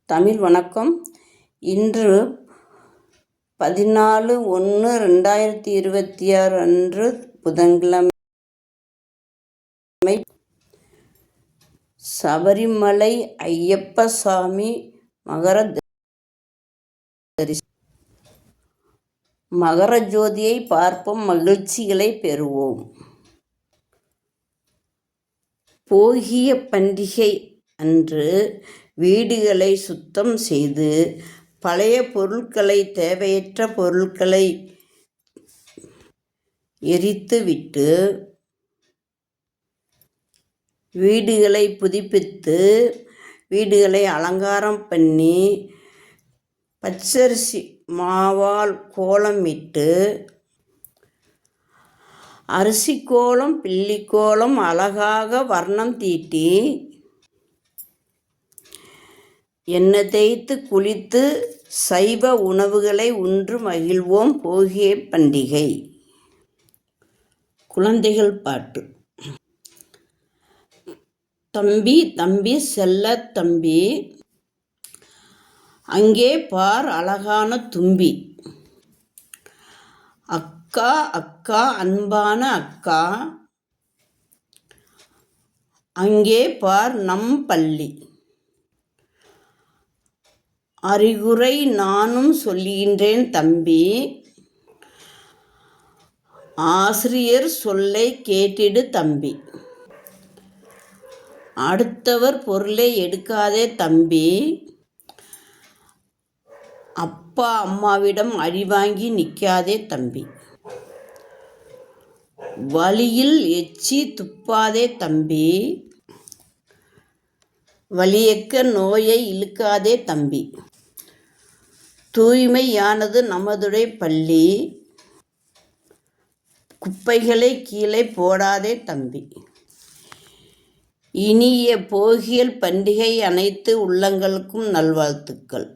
தமிழ் வணக்கம். இன்று 14/1/2026 அன்று புதன்கிழமை. சபரிமலை ஐயப்ப சாமி மகர ஜோதியை பார்ப்போம், மகிழ்ச்சிகளை பெறுவோம். போகிய பண்டிகை அன்று வீடுகளை சுத்தம் செய்து பழைய பொருட்களை, தேவையற்ற பொருட்களை எரித்துவிட்டு வீடுகளை புதுப்பித்து வீடுகளை அலங்காரம் பண்ணி பச்சரிசி மாவால் கோலமிட்டு அரிசி கோலம், பிள்ளிக்கோலம் அழகாக வர்ணம் தீட்டி எண்ணெய் தேய்த்து குளித்து சைவ உணவுகளை உண்டு மகிழ்வோம். போகிய பண்டிகை. குழந்தைகள் பாட்டு. தம்பி தம்பி செல்ல தம்பி, அங்கே பார் அழகான தும்பி. அக்கா அக்கா அன்பான அக்கா, அங்கே பார் நம் பள்ளி. அறிகுறை நானும் சொல்கின்றேன் தம்பி, ஆசிரியர் சொல்லை கேட்டிடு தம்பி. அடுத்தவர் பொருளை எடுக்காதே தம்பி, அப்பா அம்மாவிடம் அடி வாங்கி நிற்காதே தம்பி. வழியில் எச்சி துப்பாதே தம்பி, வலியக்க நோயை இழுக்காதே தம்பி. தூய்மையானது நமதுடைய பள்ளி, குப்பைகளை கீழே போடாதே தம்பி. இனிய போகியல் பண்டிகை அனைத்து உள்ளங்களுக்கும் நல்வாழ்த்துக்கள்.